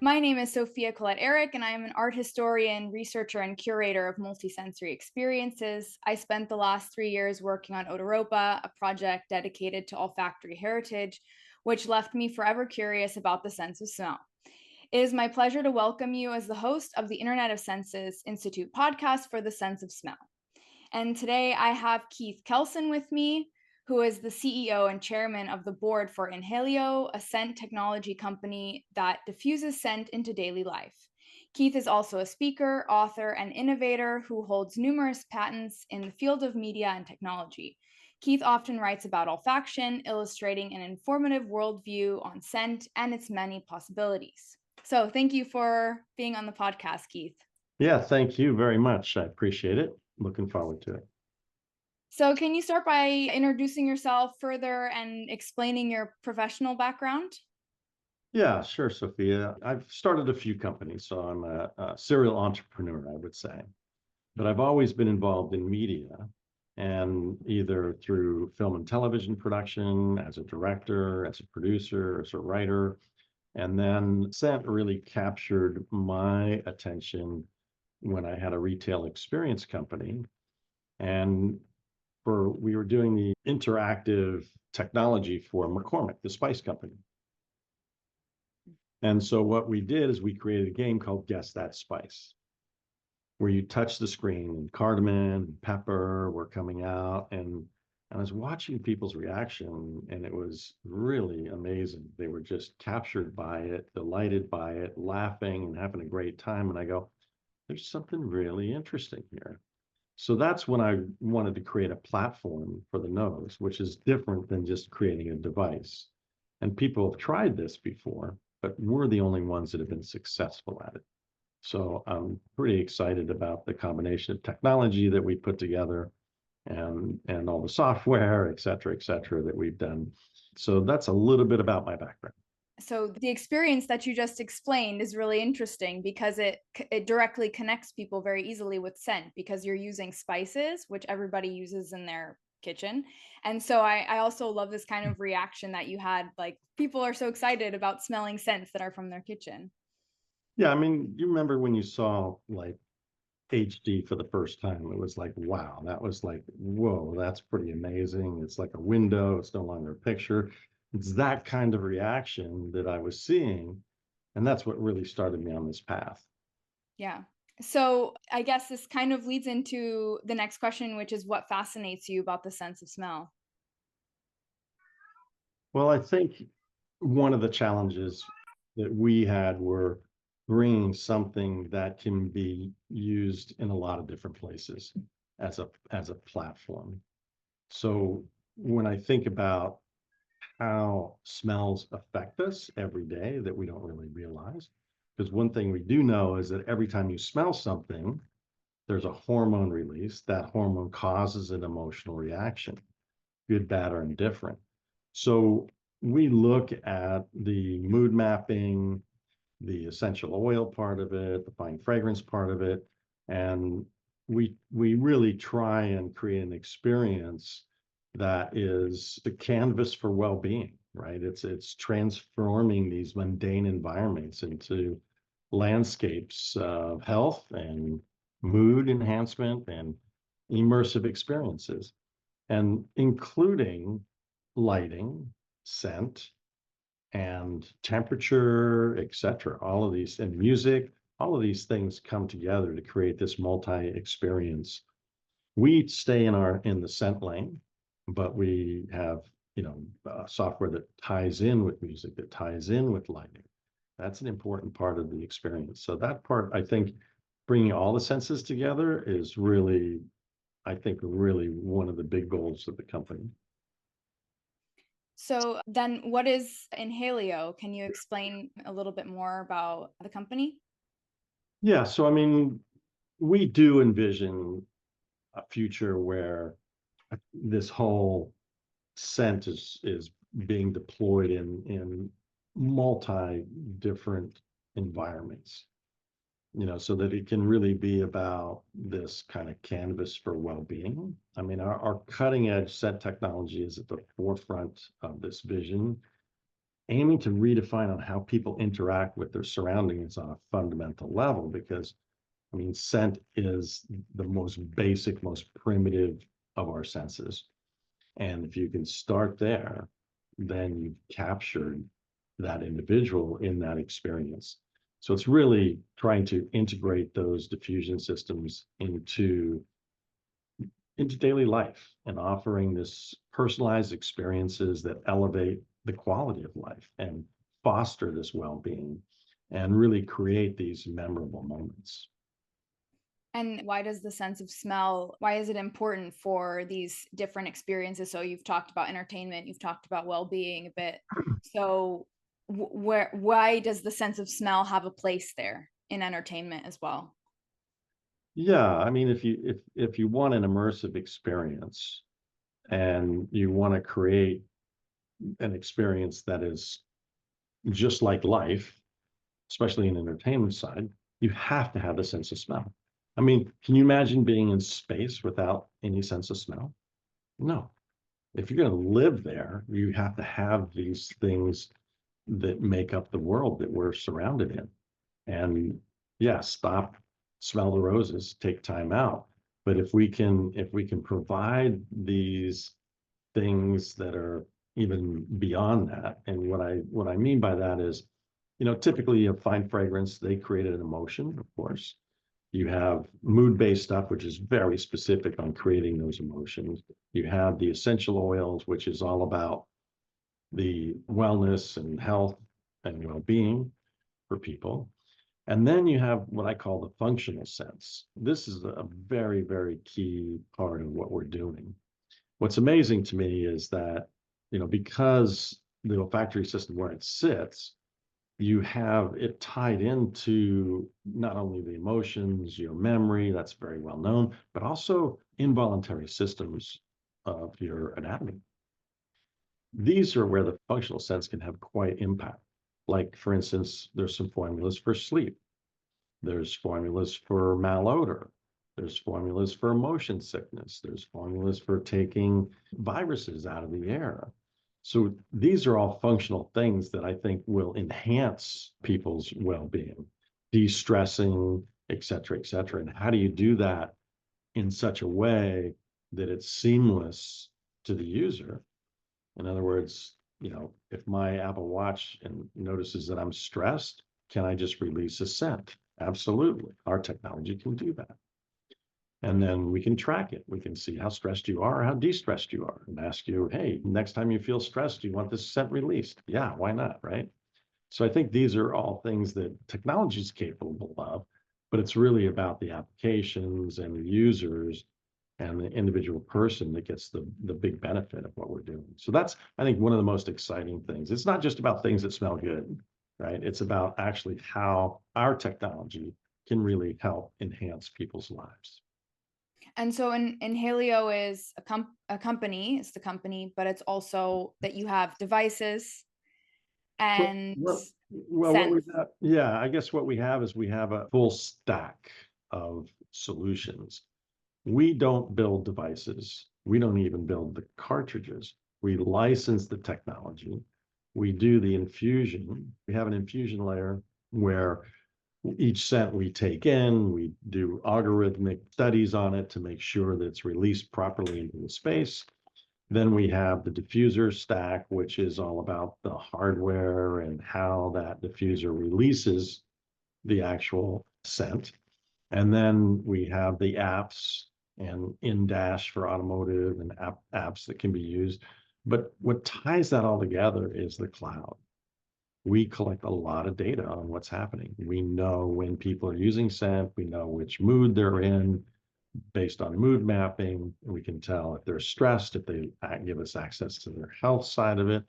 My name is Sofia Ehrich, and I am an art historian, researcher, and curator of multisensory experiences. I spent the last 3 years working on Automotive, a project dedicated to olfactory heritage, which left me forever curious about the sense of smell. It is my pleasure to welcome you as the host of the Internet of Senses Institute podcast for the Sense of Smell. And today I have Keith Kelsen with me, who is the CEO and chairman of the board for Inhalió, a scent technology company that diffuses scent into daily life. Keith is also a speaker, author, and innovator who holds numerous patents in the field of media and technology. Keith often writes about olfaction, illustrating an informative worldview on scent and its many possibilities. So, thank you for being on the podcast, Keith. Yeah, thank you very much. I appreciate it. Looking forward to it. So, can you start by introducing yourself further and explaining your professional background? Yeah, sure, Sophia. I've started a few companies, so I'm a serial entrepreneur, I would say. But I've always been involved in media, and either through film and television production, as a director, as a producer, as a writer. And then scent really captured my attention when I had a retail experience company. And we were doing the interactive technology for McCormick, the spice company. And so what we did is we created a game called Guess That Spice, where you touch the screen and cardamom and pepper were coming out. And I was watching people's reaction, and it was really amazing. They were just captured by it, delighted by it, laughing and having a great time. And I go, there's something really interesting here. So that's when I wanted to create a platform for the nose, which is different than just creating a device. And people have tried this before, but we're the only ones that have been successful at it. So I'm pretty excited about the combination of technology that we put together and all the software, et cetera, that we've done. So that's a little bit about my background. So, the experience that you just explained is really interesting because it directly connects people very easily with scent because you're using spices, which everybody uses in their kitchen. And so I also love this kind of reaction that you had, like people are so excited about smelling scents that are from their kitchen. Yeah, I mean, you remember when you saw like HD for the first time, it was like, wow, that was like, whoa, that's pretty amazing. It's like a window, it's no longer a picture. It's that kind of reaction that I was seeing. And that's what really started me on this path. Yeah. So, I guess this kind of leads into the next question, which is what fascinates you about the sense of smell? Well, I think one of the challenges that we had were bringing something that can be used in a lot of different places as a platform. So when I think about how smells affect us every day that we don't really realize, because one thing we do know is that every time you smell something, there's a hormone release. That hormone causes an emotional reaction, good, bad, or indifferent. So we look at the mood mapping, the essential oil part of it, the fine fragrance part of it, and we really try and create an experience that is the canvas for well-being, right? It's transforming these mundane environments into landscapes of health and mood enhancement and immersive experiences, and including lighting, scent, and temperature, et cetera. All of these, and music, all of these things come together to create this multi-experience. We stay in the scent lane, but we have, software that ties in with music, that ties in with lighting. That's an important part of the experience. So that part, I think, bringing all the senses together is really, I think, really one of the big goals of the company. So then what is Inhalio? Can you explain a little bit more about the company? Yeah, so I mean, we do envision a future where this whole scent is being deployed in multi different environments, so that it can really be about this kind of canvas for well-being. I mean, our cutting edge scent technology is at the forefront of this vision. aiming to redefine on how people interact with their surroundings on a fundamental level, because I mean, scent is the most basic, most primitive of our senses. And if you can start there, then you've captured that individual in that experience. So it's really trying to integrate those diffusion systems into daily life and offering this personalized experiences that elevate the quality of life and foster this well-being and really create these memorable moments. And why does the sense of smell, why is it important for these different experiences? So you've talked about entertainment, you've talked about well-being a bit. So why does the sense of smell have a place there in entertainment as well? Yeah, I mean, if you want an immersive experience and you want to create an experience that is just like life, especially in entertainment side, you have to have a sense of smell. I mean, can you imagine being in space without any sense of smell? No. If you're going to live there, you have to have these things that make up the world that we're surrounded in. And yeah, stop, smell the roses, take time out. But if we can provide these things that are even beyond that, and what I mean by that is, typically you have fine fragrance, they created an emotion, of course. You have mood-based stuff, which is very specific on creating those emotions. You have the essential oils, which is all about the wellness and health and well-being for people. And then you have what I call the functional sense. This is a very, very key part of what we're doing. What's amazing to me is that, because the olfactory system where it sits, you have it tied into not only the emotions, your memory, that's very well known, but also involuntary systems of your anatomy. These are where the functional sense can have quite impact. Like, for instance, there's some formulas for sleep. There's formulas for malodor. There's formulas for motion sickness. There's formulas for taking viruses out of the air. So these are all functional things that I think will enhance people's well-being, de-stressing, et cetera, et cetera. And how do you do that in such a way that it's seamless to the user? In other words, if my Apple Watch and notices that I'm stressed, can I just release a scent? Absolutely. Our technology can do that. And then we can track it. We can see how stressed you are, or how de-stressed you are, and ask you, hey, next time you feel stressed, do you want this scent released? Yeah, why not, right? So I think these are all things that technology is capable of, but it's really about the applications and the users and the individual person that gets the big benefit of what we're doing. So that's, I think, one of the most exciting things. It's not just about things that smell good, right? It's about actually how our technology can really help enhance people's lives. And so Inhalió is a company, it's the company, but it's also that you have devices Well, and what we scents. have, yeah, I guess what we have is we have a full stack of solutions. We don't build devices. We don't even build the cartridges. We license the technology. We do the infusion. We have an infusion layer where each scent we take in, we do algorithmic studies on it to make sure that it's released properly into the space. Then we have the diffuser stack, which is all about the hardware and how that diffuser releases the actual scent. And then we have the apps and in-dash for automotive and apps that can be used. But what ties that all together is the cloud. We collect a lot of data on what's happening. We know when people are using scent, we know which mood they're in based on mood mapping. We can tell if they're stressed, if they give us access to their health side of it.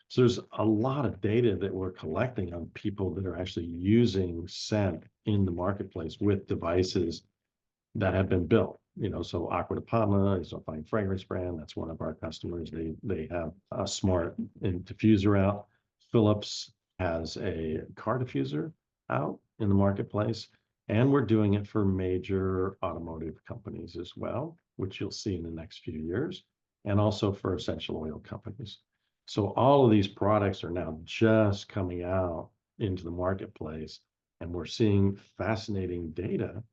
So there's a lot of data that we're collecting on people that are actually using scent in the marketplace with devices that have been built. So Aqua de Palma is a fine fragrance brand. That's one of our customers. They have a smart diffuser out. Philips has a car diffuser out in the marketplace, and we're doing it for major automotive companies as well, which you'll see in the next few years, and also for essential oil companies. So all of these products are now just coming out into the marketplace, and we're seeing fascinating data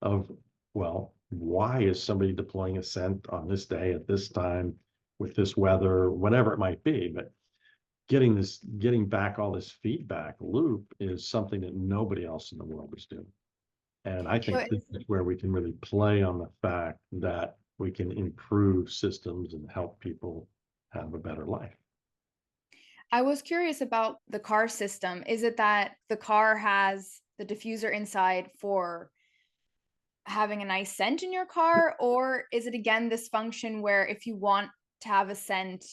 of, well, why is somebody deploying a scent on this day at this time with this weather, whatever it might be. But getting back all this feedback loop is something that nobody else in the world is doing. And I So think this is where we can really play on the fact that we can improve systems and help people have a better life. I was curious about the car system. Is it that the car has the diffuser inside for having a nice scent in your car, or is it again this function where if you want to have a scent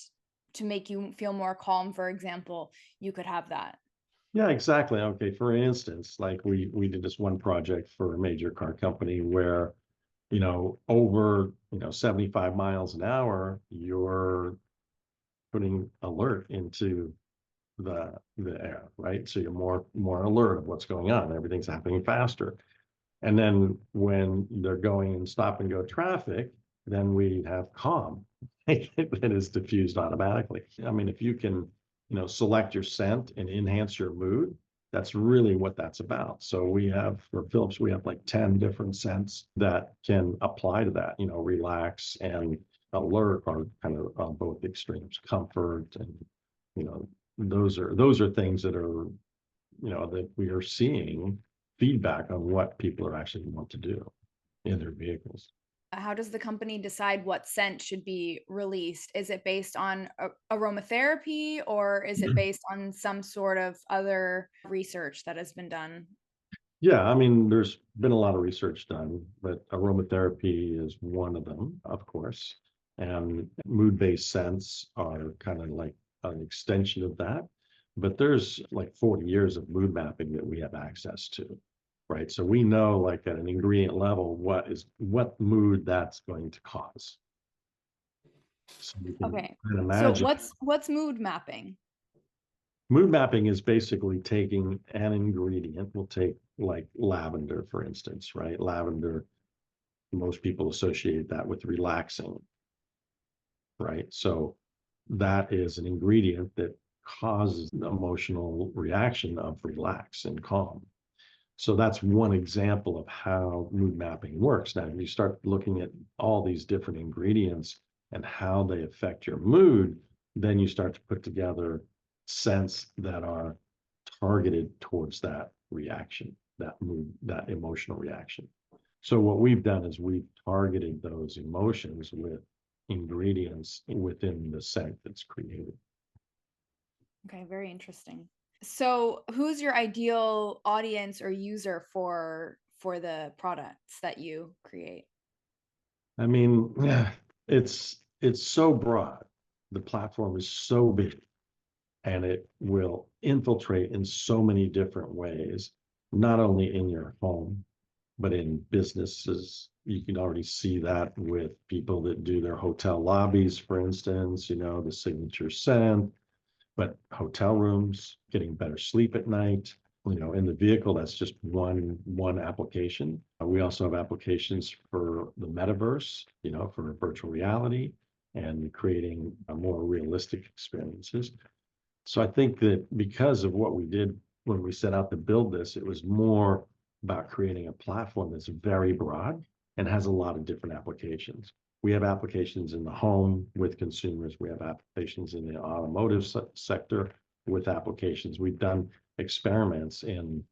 to make you feel more calm, for example, you could have that? Yeah, exactly. Okay, for instance, like we did this one project for a major car company where, over, 75 miles an hour, you're putting alert into the air, right? So you're more alert of what's going on. Everything's happening faster. And then when they're going in stop and go traffic, then we have calm that is diffused automatically. I mean, if you can, select your scent and enhance your mood, that's really what that's about. So we have, for Philips, we have like 10 different scents that can apply to that, relax and alert are kind of on both extremes, comfort and, you know, those are things that are, that we are seeing feedback on what people are actually want to do in their vehicles. How does the company decide what scent should be released? Is it based on aromatherapy, or is it based on some sort of other research that has been done? Yeah, I mean, there's been a lot of research done, but aromatherapy is one of them, of course. And mood-based scents are kind of like an extension of that. But there's like 40 years of mood mapping that we have access to, right? So we know like at an ingredient level what mood that's going to cause. So we can Okay. kind of So imagine. what's mood mapping? Mood mapping is basically taking an ingredient. We'll take like lavender, for instance, right? Lavender, most people associate that with relaxing, right? So that is an ingredient that causes an emotional reaction of relax and calm. So that's one example of how mood mapping works. Now, if you start looking at all these different ingredients and how they affect your mood, then you start to put together scents that are targeted towards that reaction, that mood, that emotional reaction. So what we've done is we've targeted those emotions with ingredients within the scent that's created. Okay, very interesting. So, who's your ideal audience or user for the products that you create? I mean, yeah, it's so broad. The platform is so big and it will infiltrate in so many different ways, not only in your home, but in businesses. You can already see that with people that do their hotel lobbies, for instance, the signature scent, but hotel rooms, getting better sleep at night, in the vehicle, that's just one application. We also have applications for the metaverse, for virtual reality and creating more realistic experiences. So I think that because of what we did when we set out to build this, it was more about creating a platform that's very broad and has a lot of different applications. We have applications in the home with consumers. We have applications in the automotive sector with applications. We've done experiments in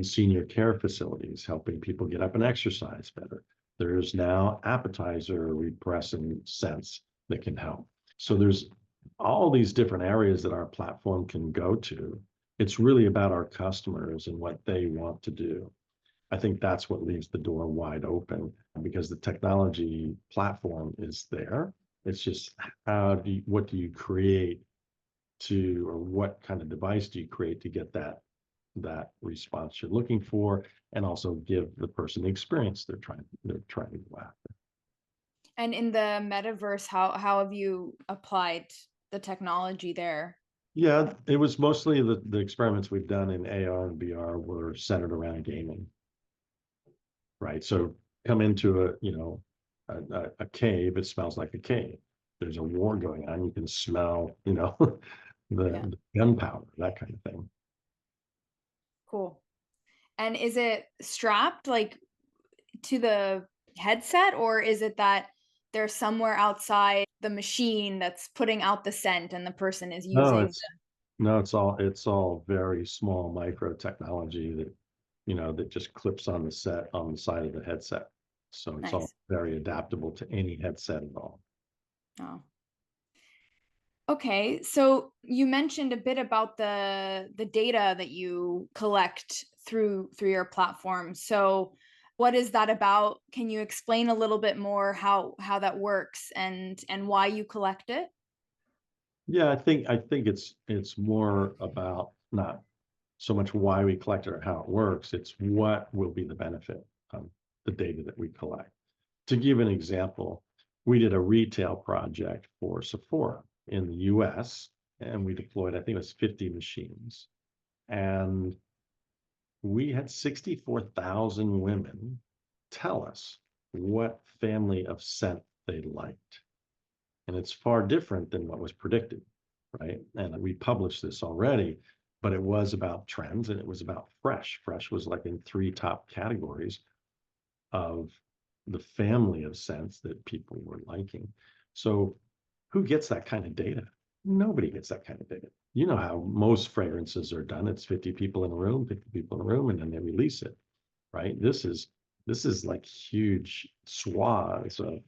senior care facilities, helping people get up and exercise better. There's now appetizer repressant scents that can help. So there's all these different areas that our platform can go to. It's really about our customers and what they want to do. I think that's what leaves the door wide open because the technology platform is there. It's just what do you create or what kind of device do you create to get that response you're looking for, and also give the person the experience they're trying to go after. And in the metaverse, how have you applied the technology there? Yeah, it was mostly the experiments we've done in AR and VR were centered around gaming, right? So come into a cave, it smells like a cave. there's a war going on. You can smell, Yeah. the gunpowder, that kind of thing. Cool. And is it strapped like to the headset, or is it that there's somewhere outside the machine that's putting out the scent and the person is No, using it's no, it's all very small micro technology that just clips on the set on the side of the headset. So the it's all nice. very adaptable to any headset at all. Oh. Okay, so you mentioned a bit about the data that you collect through your platform. So what is that about? Can you explain a little bit more how that works and why you collect it? Yeah, I think it's more about not so much why we collect it or how it works. It's what will be the benefit of the data that we collect. To give an example, we did a retail project for Sephora in the US, and we deployed, I think it was 50 machines. And we had 64,000 women tell us what family of scent they liked. And it's far different than what was predicted, right? And we published this already, but it was about trends and it was about fresh. Fresh was like in three top categories of the family of scents that people were liking. So who gets that kind of data? Nobody gets that kind of data. You know how most fragrances are done. It's 50 people in a room, 50 people in a room, and then they release it, right? This is like huge swaths of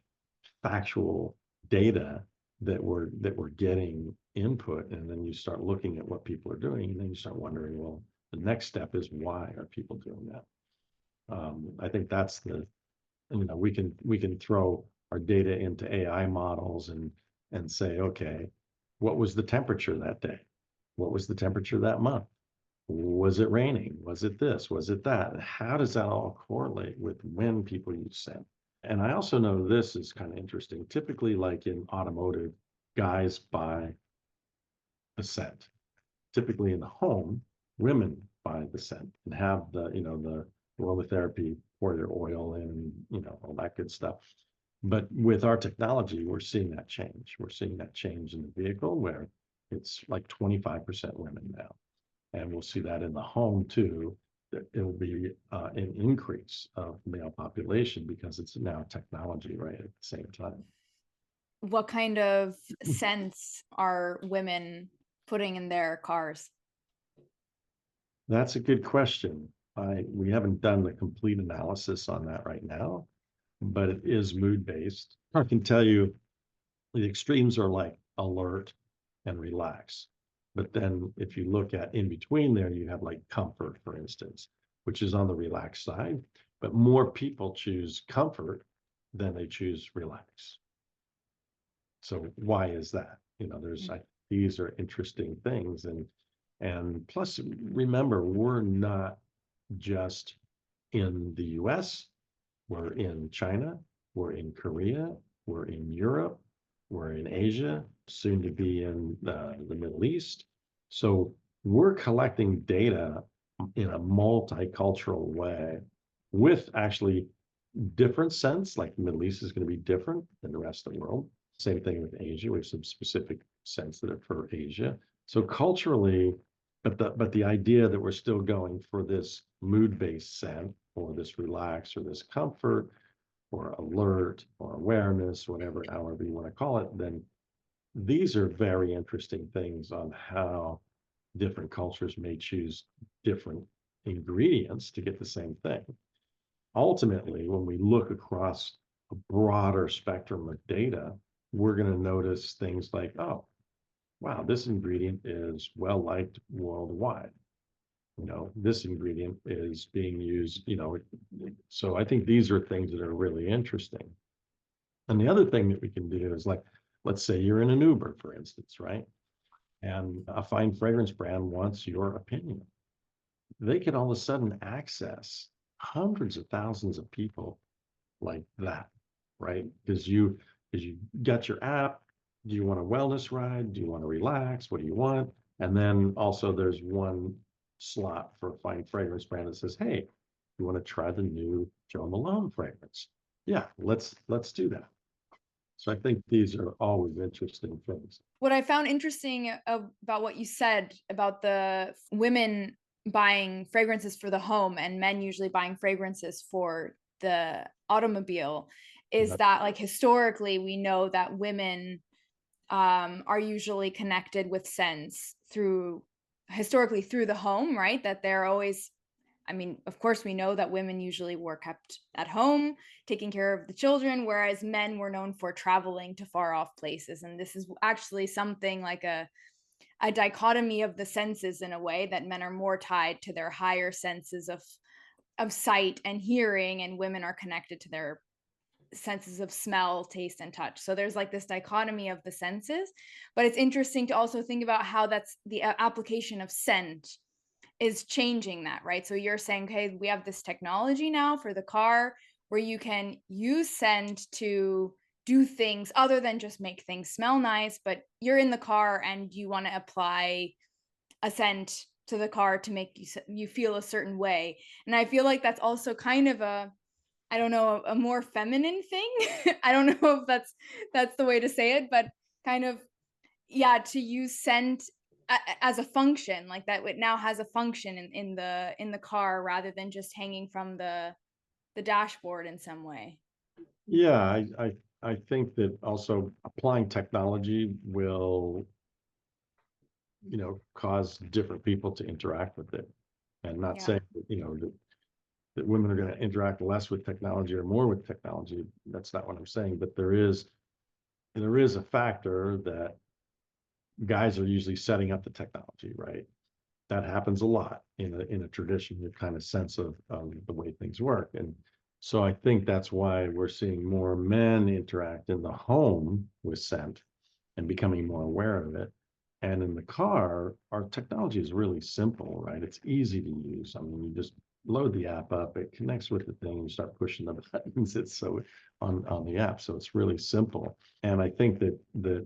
factual data that we're getting input, and then you start looking at what people are doing, and then you start wondering, well, the next step is why are people doing that? I think that's we can throw our data into AI models and say, okay, what was the temperature that day? What was the temperature that month? Was it raining? Was it this? Was it that? How does that all correlate with when people use scent? And I also know this is kind of interesting. Typically, like in automotive, guys buy the scent. Typically in the home, women buy the scent and have the aromatherapy, pour your oil in, all that good stuff. But with our technology, we're seeing that change. We're seeing that change in the vehicle where it's like 25% women now. And we'll see that in the home too. That it will be an increase of male population because it's now technology, right, at the same time. What kind of scents are women putting in their cars? That's a good question. We haven't done the complete analysis on that right now, but it is mood based. I can tell you the extremes are like alert and relax. But then if you look at in between there, you have like comfort, for instance, which is on the relaxed side. But more people choose comfort than they choose relax. So why is that? These are interesting things, and plus remember, we're not just in the US, we're in China, we're in Korea, we're in Europe, we're in Asia, soon to be in the Middle East. So we're collecting data in a multicultural way with actually different scents, like the Middle East is going to be different than the rest of the world. Same thing with Asia. We have some specific scents that are for Asia. So culturally, but the idea that we're still going for this mood-based scent or this relax or this comfort or alert or awareness, whatever, however you want to call it, then these are very interesting things on how different cultures may choose different ingredients to get the same thing. Ultimately, when we look across a broader spectrum of data, we're going to notice things like, oh, wow, this ingredient is well liked worldwide. This ingredient is being used, so I think these are things that are really interesting. And the other thing that we can do is like, let's say you're in an Uber, for instance, right? And a fine fragrance brand wants your opinion. They can all of a sudden access hundreds of thousands of people like that, right? Because you got your app. Do you want a wellness ride? Do you want to relax? What do you want? And then also there's one slot for a fine fragrance brand that says, hey, you want to try the new Joe Malone fragrance? Yeah, let's do that. So I think these are always interesting things. What I found interesting about what you said about the women buying fragrances for the home and men usually buying fragrances for the automobile is Yeah. that, like, historically we know that women are usually connected with scents through historically through the home, right? That they're always, I mean, of course, we know that women usually were kept at home, taking care of the children, whereas men were known for traveling to far off places. And this is actually something like a dichotomy of the senses in a way, that men are more tied to their higher senses of sight and hearing, and women are connected to their senses of smell, taste, and touch. So there's like this dichotomy of the senses, but it's interesting to also think about how that's the application of scent is changing that, right? So you're saying, okay, we have this technology now for the car where you can use scent to do things other than just make things smell nice, but you're in the car and you want to apply a scent to the car to make you feel a certain way. And I feel like that's also kind of a, I don't know, a more feminine thing. I don't know if that's the way to say it, but kind of, yeah, to use scent as a function, like that it now has a function in the car rather than just hanging from the dashboard in some way. Yeah, I think that also applying technology will, cause different people to interact with it. And not Yeah. saying that women are going to interact less with technology or more with technology. That's not what I'm saying. But there is a factor that guys are usually setting up the technology, right? That happens a lot in a traditional kind of sense of the way things work. And so I think that's why we're seeing more men interact in the home with scent and becoming more aware of it. And in the car, our technology is really simple, right? It's easy to use. I mean, you just load the app up, it connects with the thing, you start pushing the buttons. It's so on the app. So it's really simple. And I think that the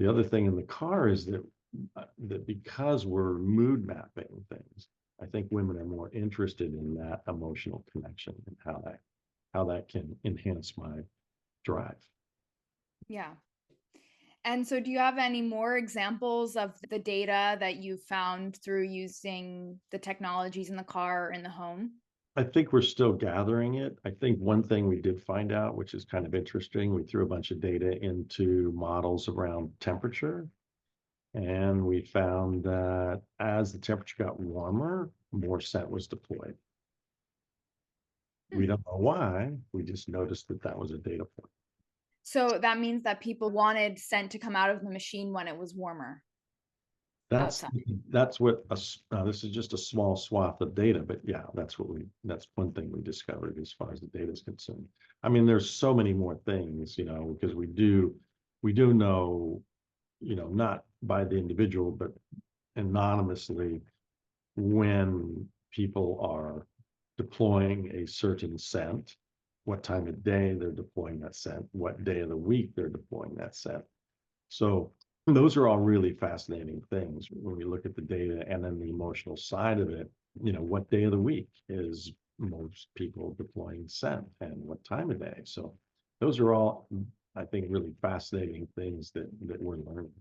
other thing in the car is that because we're mood mapping things, I think women are more interested in that emotional connection and how that can enhance my drive. Yeah. And so do you have any more examples of the data that you found through using the technologies in the car or in the home? I think we're still gathering it. I think one thing we did find out, which is kind of interesting, we threw a bunch of data into models around temperature, and we found that as the temperature got warmer, more scent was deployed. We Hmm. don't know why. We just noticed that that was a data point. So that means that people wanted scent to come out of the machine when it was warmer That's outside. that's what this is just a small swath of data, but yeah, that's one thing we discovered as far as the data is concerned. I mean, there's so many more things, because we do know, not by the individual, but anonymously when people are deploying a certain scent, what time of day they're deploying that scent, what day of the week they're deploying that scent. So those are all really fascinating things when we look at the data, and then the emotional side of it. What day of the week is most people deploying scent and what time of day? So those are all, I think, really fascinating things that we're learning.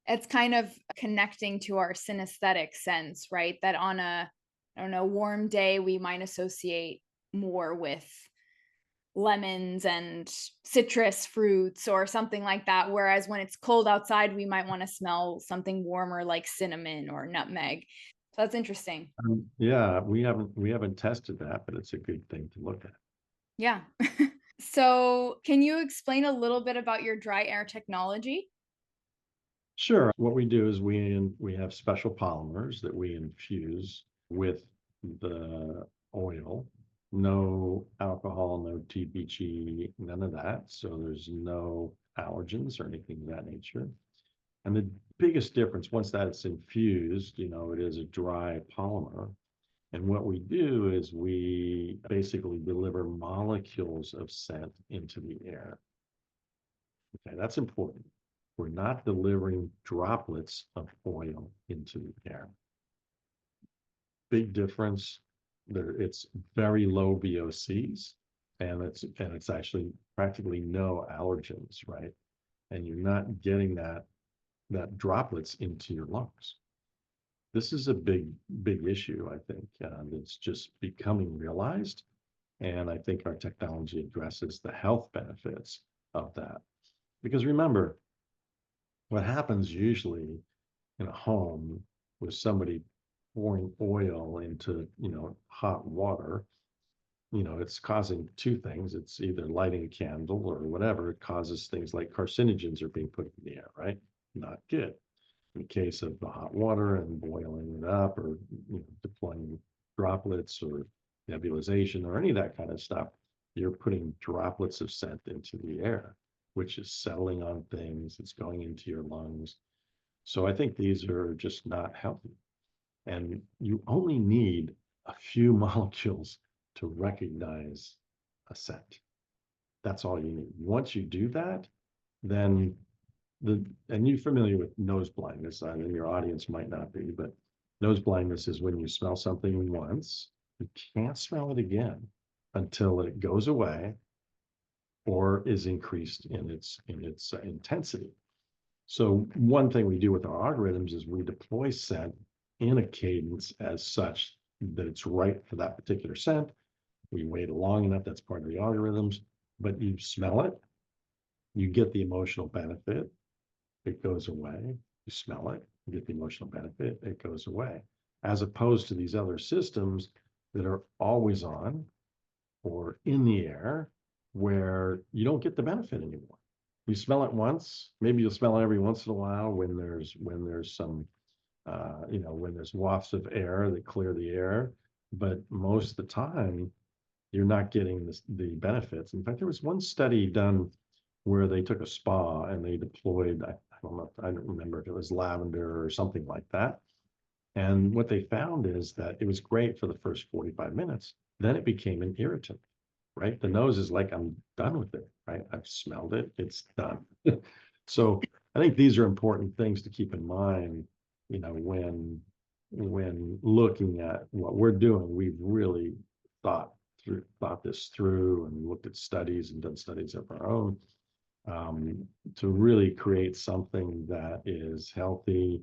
It's kind of connecting to our synesthetic sense, right? That on a, I don't know, warm day, we might associate more with lemons and citrus fruits or something like that. Whereas when it's cold outside, we might want to smell something warmer like cinnamon or nutmeg. So that's interesting. Yeah, we haven't tested that, but it's a good thing to look at. Yeah. So, can you explain a little bit about your dry air technology? Sure. What we do is we have special polymers that we infuse with the oil. No alcohol, no TBG, none of that. So there's no allergens or anything of that nature. And the biggest difference, once that it's infused, it is a dry polymer. And what we do is we basically deliver molecules of scent into the air. Okay, that's important. We're not delivering droplets of oil into the air. Big difference. It's very low VOCs, and it's actually practically no allergens, right? And you're not getting that droplets into your lungs. This is a big issue, I think. It's just becoming realized, and I think our technology addresses the health benefits of that. Because remember, what happens usually in a home with somebody pouring oil into, hot water, it's causing two things. It's either lighting a candle or whatever. It causes things like carcinogens are being put in the air, right? Not good. In the case of the hot water and boiling it up, or deploying droplets or nebulization or any of that kind of stuff, you're putting droplets of scent into the air, which is settling on things. It's going into your lungs. So I think these are just not healthy. And you only need a few molecules to recognize a scent. That's all you need. Once you do that, then and you're familiar with nose blindness, I mean, your audience might not be, but nose blindness is when you smell something once, you can't smell it again until it goes away or is increased in its intensity. So one thing we do with our algorithms is we deploy scent in a cadence as such that it's right for that particular scent. We wait long enough, that's part of the algorithms, but you smell it, you get the emotional benefit, it goes away. You smell it, you get the emotional benefit, it goes away. As opposed to these other systems that are always on or in the air where you don't get the benefit anymore. You smell it once, maybe you'll smell it every once in a while when there's some when there's wafts of air that clear the air, but most of the time you're not getting the benefits. In fact, there was one study done where they took a spa and they deployed, I don't know, I don't remember if it was lavender or something like that. And what they found is that it was great for the first 45 minutes. Then it became an irritant, right? The nose is like, I'm done with it, right? I've smelled it, it's done. So I think these are important things to keep in mind, when looking at what we're doing. We've really thought this through and looked at studies and done studies of our own, to really create something that is healthy,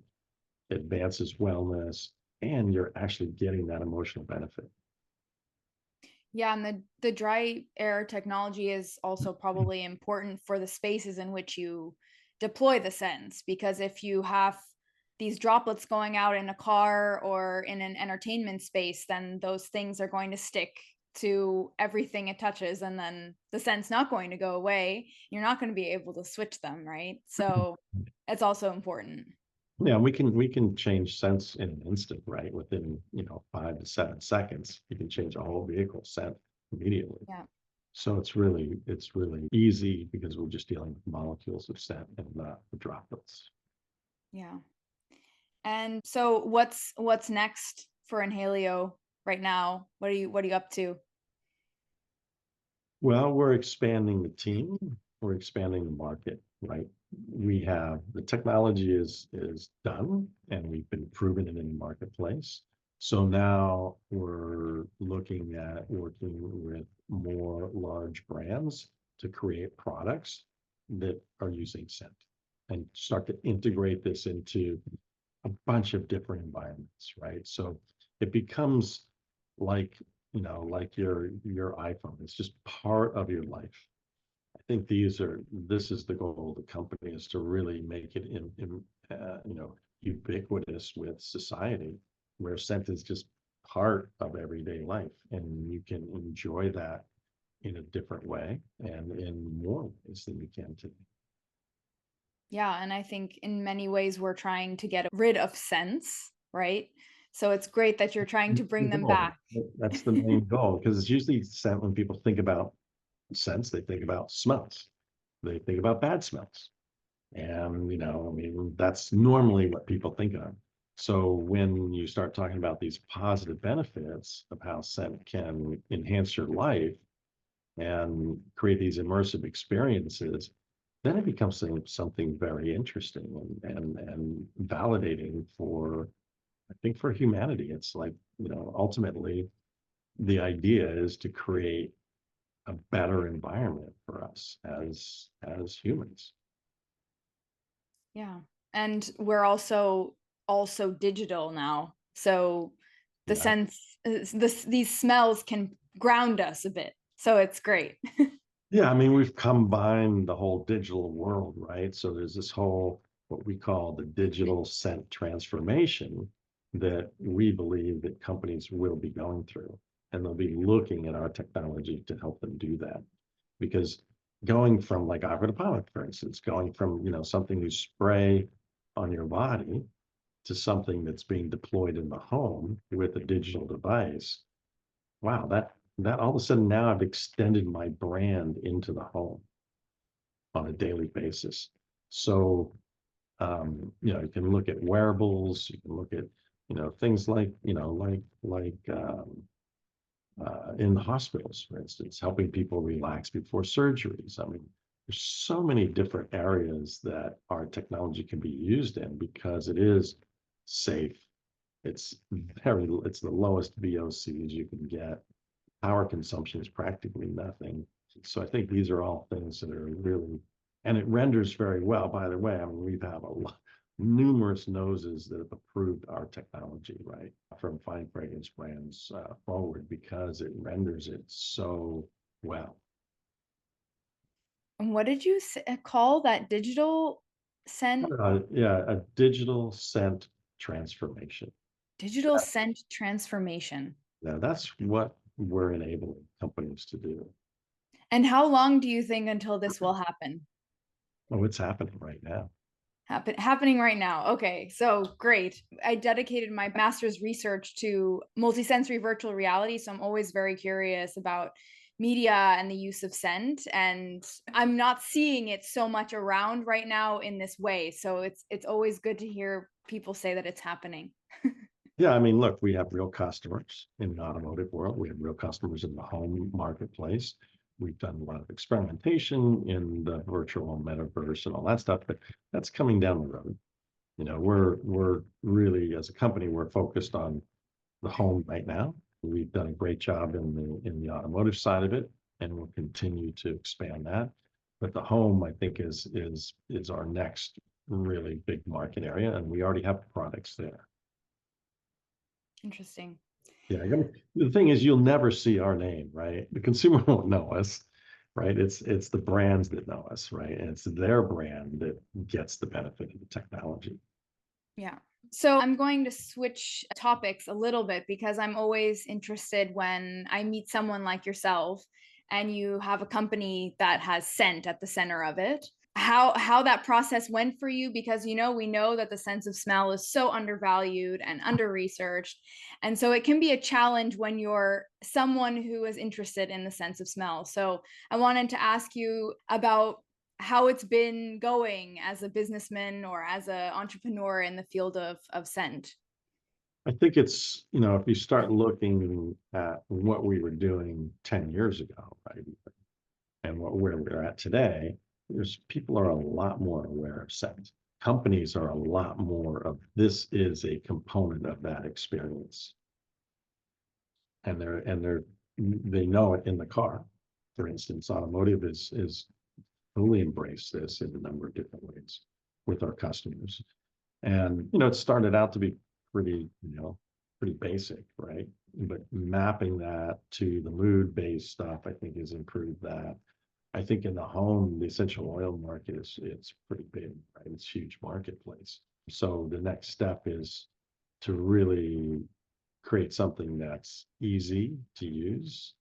advances wellness, and you're actually getting that emotional benefit. Yeah, and the dry air technology is also probably important for the spaces in which you deploy the scents, because if you have these droplets going out in a car or in an entertainment space, then those things are going to stick to everything it touches, and then the scent's not going to go away. You're not going to be able to switch them, right? So it's also important. Yeah, we can change scents in an instant, right? Within 5 to 7 seconds, you can change a whole vehicle scent immediately. Yeah. So it's really easy because we're just dealing with molecules of scent and not the droplets. Yeah. And so what's next for Inhalio right now? What are you up to? Well, we're expanding the team, we're expanding the market, right? We have the technology is done and we've been proven it in the marketplace. So now we're looking at working with more large brands to create products that are using scent and start to integrate this into a bunch of different environments, right? So it becomes like, like your iPhone. It's just part of your life. I think this is the goal of the company, is to really make it ubiquitous with society, where scent is just part of everyday life, and you can enjoy that in a different way and in more ways than you can today. Yeah, and I think in many ways we're trying to get rid of scents, right? So it's great that you're trying to bring The them goal. back. That's the main goal, because it's usually scent. When people think about scents, they think about smells. They think about bad smells. And, I mean, that's normally what people think of. So when you start talking about these positive benefits of how scent can enhance your life and create these immersive experiences, then it becomes something very interesting and validating for, I think, for humanity. It's like, ultimately the idea is to create a better environment for us as humans. Yeah. And we're also digital now. So the Yeah. sense these smells can ground us a bit. So it's great. Yeah, I mean, we've combined the whole digital world, right? So there's this whole, what we call the digital scent transformation that we believe that companies will be going through. And they'll be looking at our technology to help them do that. Because going from like Automotive, for instance, going from, something you spray on your body to something that's being deployed in the home with a digital device. Wow, that all of a sudden now I've extended my brand into the home on a daily basis. So you can look at wearables, you can look at, things like, in the hospitals, for instance, helping people relax before surgeries. I mean, there's so many different areas that our technology can be used in because it is safe. It's the lowest VOCs you can get. Power consumption is practically nothing. So I think these are all things that are really, and it renders very well. By the way, I mean, we've had numerous noses that have approved our technology, right, from fine fragrance brands forward because it renders it so well. And what did you call that digital scent? Yeah, a digital scent transformation. Digital scent transformation. Now that's what we're enabling companies to do. And how long do you think until this will happen? Oh, it's happening right now. Happening right now. Okay, so great. I dedicated my master's research to multisensory virtual reality, so I'm always very curious about media and the use of scent, and I'm not seeing it so much around right now in this way. So it's always good to hear people say that it's happening. Yeah, I mean, look, we have real customers in the automotive world. We have real customers in the home marketplace. We've done a lot of experimentation in the virtual metaverse and all that stuff, but that's coming down the road. We're really, as a company, we're focused on the home right now. We've done a great job in the automotive side of it, and we'll continue to expand that. But the home, I think, is our next really big market area, and we already have products there. Interesting. Yeah, I mean, the thing is, you'll never see our name, right? The consumer won't know us, right? It's the brands that know us, right? And it's their brand that gets the benefit of the technology. Yeah. So I'm going to switch topics a little bit because I'm always interested when I meet someone like yourself and you have a company that has scent at the center of it. How that process went for you, because we know that the sense of smell is so undervalued and under researched, and so it can be a challenge when you're someone who is interested in the sense of smell. So I wanted to ask you about how it's been going as a businessman or as an entrepreneur in the field of scent. I think it's, if you start looking at what we were doing 10 years ago, right, and where we're at today, there's people are a lot more aware of scent. Companies are a lot more of this is a component of that experience. They know it in the car. For instance, automotive is fully embraced this in a number of different ways with our customers. And, it started out to be pretty, pretty basic, right? But mapping that to the mood-based stuff, I think has improved that. I think in the home, the essential oil market it's pretty big, right? It's a huge marketplace. So the next step is to really create something that's easy to use,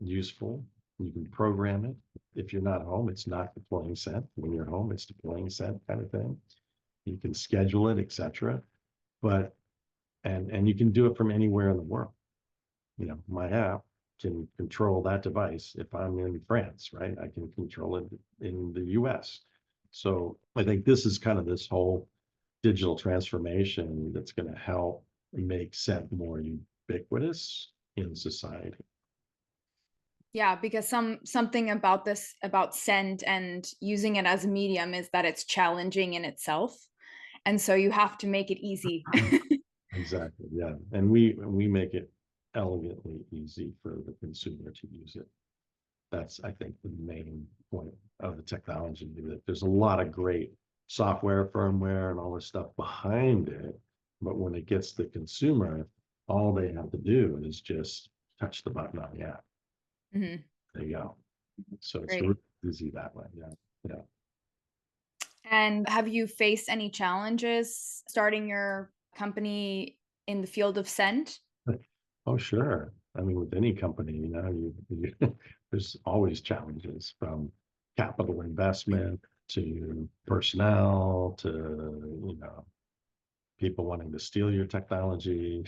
useful. You can program it. If you're not home, it's not deploying scent. When you're home, it's deploying scent kind of thing. You can schedule it, etc. But and you can do it from anywhere in the world. My app can control that device if I'm in France, right? I can control it in the US. So I think this is kind of this whole digital transformation that's going to help make scent more ubiquitous in society. Yeah, because something about scent and using it as a medium is that it's challenging in itself. And so you have to make it easy. Exactly. Yeah. And we make it elegantly easy for the consumer to use it. That's, I think, the main point of the technology, that there's a lot of great software, firmware, and all this stuff behind it. But when it gets to the consumer, all they have to do is just touch the button on the app. Mhm. There you go. So it's Great. really easy that way. Yeah. Yeah. And have you faced any challenges starting your company in the field of scent? Oh, sure. I mean, with any company, there's always challenges, from capital investment to personnel to, people wanting to steal your technology.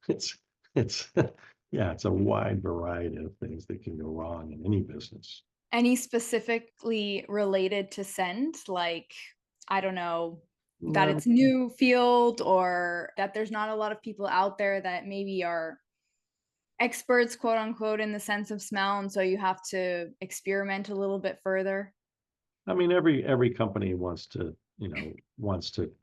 It's, it's, yeah, it's a wide variety of things that can go wrong in any business. Any specifically related to scent? Like, I don't know, that No, it's new field or that there's not a lot of people out there that maybe are experts, quote unquote, in the sense of smell, and so you have to experiment a little bit further? I mean, every company wants to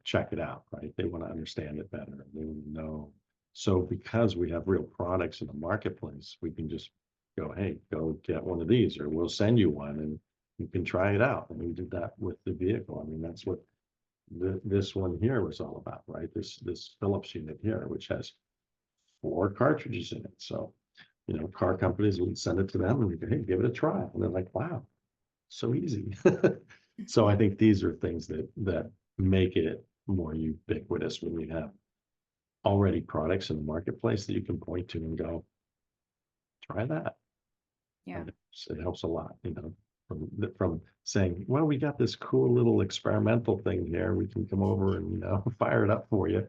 check it out, right? They want to understand it better. They want to know. So because we have real products in the marketplace, we can just go, hey, go get one of these, or we'll send you one and you can try it out. And we did that with the vehicle. I mean, that's what this one here was all about, right? This Philips unit here, which has 4 cartridges in it. So, car companies would send it to them and we go, hey, give it a try. And they're like, wow, so easy. So I think these are things that make it more ubiquitous when you have already products in the marketplace that you can point to and go, try that. Yeah. And it helps a lot, from saying, well, we got this cool little experimental thing here. We can come over and, fire it up for you,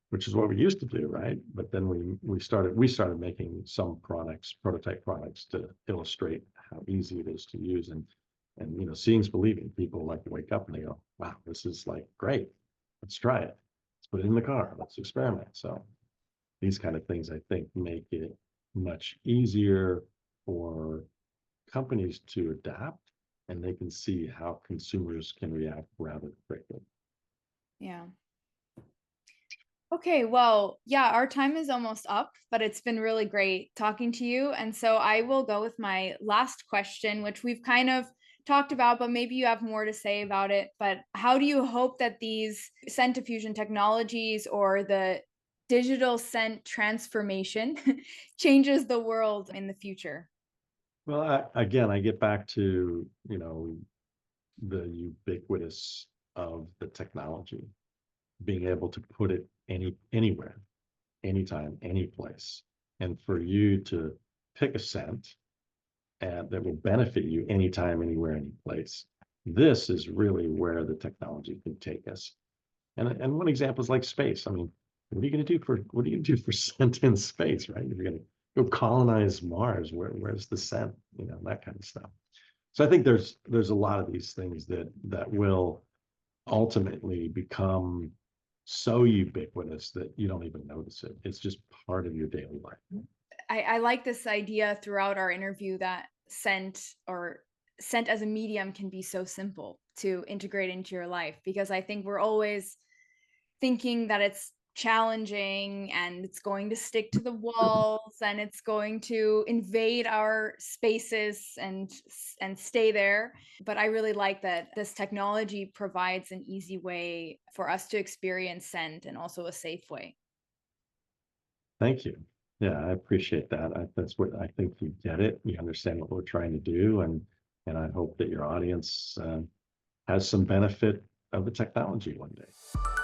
which is what we used to do, right? But then we started making some products, prototype products, to illustrate how easy it is to use. And seeing's believing. People like to wake up and they go, wow, this is like great. Let's try it. Let's put it in the car. Let's experiment. So these kind of things, I think, make it much easier for companies to adapt, and they can see how consumers can react rather quickly. Yeah. Okay, well, yeah, our time is almost up, but it's been really great talking to you. And so I will go with my last question, which we've kind of talked about, but maybe you have more to say about it. But how do you hope that these scent diffusion technologies or the digital scent transformation changes the world in the future? Well, again, I get back to, the ubiquitous of the technology, being able to put it anywhere, anytime, any place, and for you to pick a scent and that will benefit you anytime, anywhere, any place. This is really where the technology can take us. And one example is like space. I mean, what are you gonna do for scent in space, right? If you're gonna go colonize Mars, where's the scent? That kind of stuff. So I think there's a lot of these things that will ultimately become so ubiquitous that you don't even notice it. It's just part of your daily life. I like this idea throughout our interview that scent as a medium can be so simple to integrate into your life because I think we're always thinking that it's challenging and it's going to stick to the walls and it's going to invade our spaces and stay there. But I really like that this technology provides an easy way for us to experience scent and also a safe way. Thank you. Yeah, I appreciate that. That's what I think. You get it. You understand what we're trying to do, and I hope that your audience has some benefit of the technology one day.